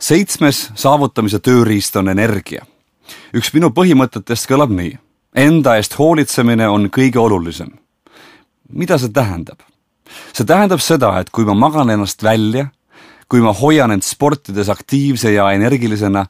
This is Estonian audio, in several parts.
7. saavutamise tööriist on energia. Üks minu põhimõtetest kõlab nii. Enda eest hoolitsemine on kõige olulisem. Mida see tähendab? See tähendab seda, et kui ma magan ennast välja, kui ma hoian end sportides aktiivse ja energilisena,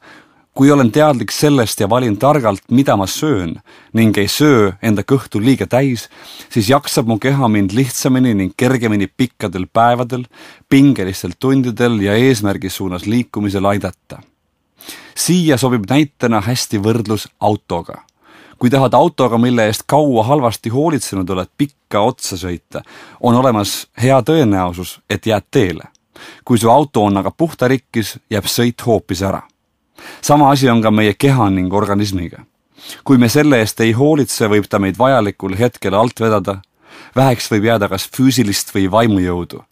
kui olen teadlik sellest ja valin targalt, mida ma söön ning ei söö enda kõhtu liiga täis, siis jaksab mu keha mind lihtsamini ning kergemini pikkadel päevadel, pingelistel tundidel ja eesmärgi suunas liikumisel aidata. Siia sobib näitena hästi võrdlus autoga. Kui tahad autoga, mille eest kaua halvasti hoolitsenud oled, pikka otsa sõita, on olemas hea tõenäosus, et jääd teele. Kui su auto on aga puhta rikkis, jääb sõit hoopis ära. Sama asi on ka meie keha ning organismiga. Kui me selle eest ei hoolitse, võib ta meid vajalikul hetkel alt vedada. Väheks võib jääda kas füüsilist või vaimujõudu.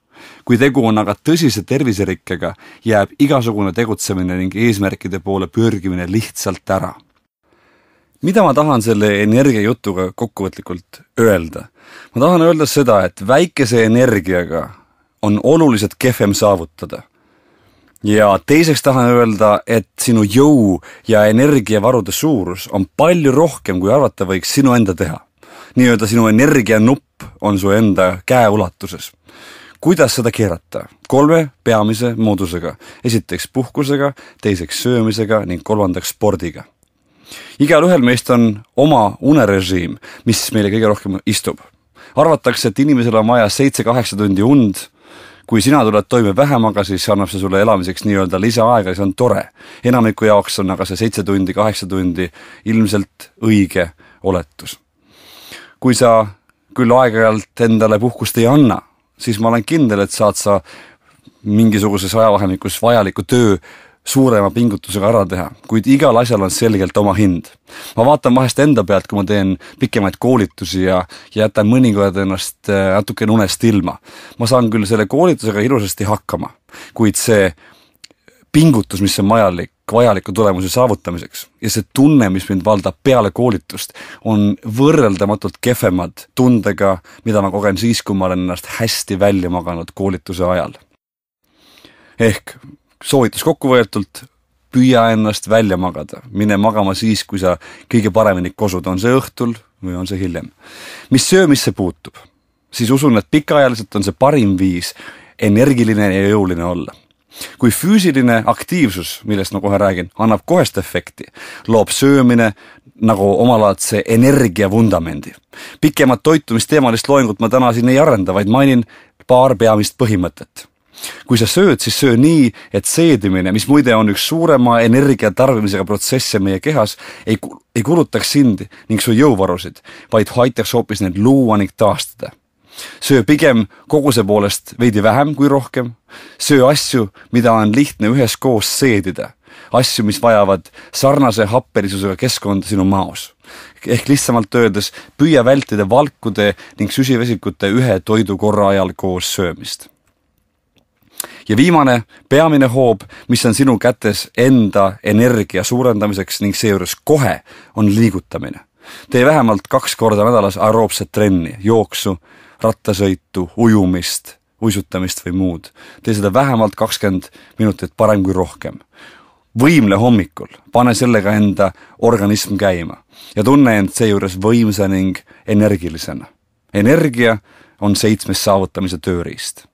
Kui tegu on aga tõsise terviserikkega, jääb igasugune tegutsemine ning eesmärkide poole pürgimine lihtsalt ära. Mida ma tahan selle energiajutuga kokkuvõtlikult öelda? Ma tahan öelda seda, et väikese energiaga on oluliselt kehvem saavutada. Ja teiseks tahan öelda, et sinu jõu ja energiavarude suurus on palju rohkem, kui arvata võiks sinu enda teha. Nii-öelda sinu energianupp on su enda käeulatuses. Kuidas seda keerata? 3 peamise moodusega. Esiteks puhkusega, teiseks söömisega ning 3. spordiga. Igal ühel meist on oma unerežiim, mis meile kõige rohkem istub. Arvatakse, et inimesel on vaja 7-8 tundi und. Kui sina tuled toime vähemaga, siis annab see sulle elamiseks nii-öelda lisaaega ja see on tore. Enamiku jaoks on aga see 7 tundi, 8 tundi ilmselt õige oletus. Kui sa küll aeg-ajalt endale puhkust ei anna, siis ma olen kindel, et saad sa mingisuguses ajavahemikus vajaliku töö suurema pingutusega ära teha, kuid igal asjal on selgelt oma hind. Ma vaatan vahest enda pealt, kui ma teen pikemaid koolitusi ja jätan mõnikord ennast natukene unest ilma. Ma saan küll selle koolitusega ilusasti hakkama, kuid see pingutus, mis on vajaliku tulemuse saavutamiseks ja see tunne, mis mind valdab peale koolitust, on võrreldamatult kehvemad tundega, mida ma kogen siis, kui ma olen ennast hästi välja maganud koolituse ajal. Ehk soovitus kokkuvõetult, püüa ennast välja magada. Mine magama siis, kui sa kõige paremini kosud, on see õhtul või on see hiljem. Mis söömisse puutub, siis usun, et pikaajaliselt on see parim viis energiline ja jõuline olla. Kui füüsiline aktiivsus, millest ma kohe räägin, annab kohest efekti, loob söömine nagu omalaadse energiavundamendi. Pikemat toitumisteemalist loengut ma täna siin ei arenda, vaid mainin paar peamist põhimõtet. Kui sa sööd, siis söö nii, et seedimine, mis muide on üks suurema energiatarbimisega protsesse meie kehas, ei kulutaks sind ning su jõuvarusid, vaid aitaks hoopis need luua ning taastada. Söö pigem koguse poolest veidi vähem kui rohkem. Söö asju, mida on lihtne üheskoos seedida. Asju, mis vajavad sarnase happelisusega keskkonda sinu maos. Ehk lihtsamalt öeldes, püüa vältida valkude ning süsivesikute ühe toidukorra ajal koos söömist. Ja viimane, peamine hoob, mis on sinu kätes enda energia suurendamiseks ning seejuures kohe, on liigutamine. Tee vähemalt 2 korda nädalas aeroobset trenni, jooksu, rattasõitu, ujumist, uisutamist või muud. Tee seda vähemalt 20 minutit parem kui rohkem. Võimle hommikul, pane sellega enda organism käima ja tunne end seejuures võimsa ning energilisena. Energia on 7. saavutamise tööriist.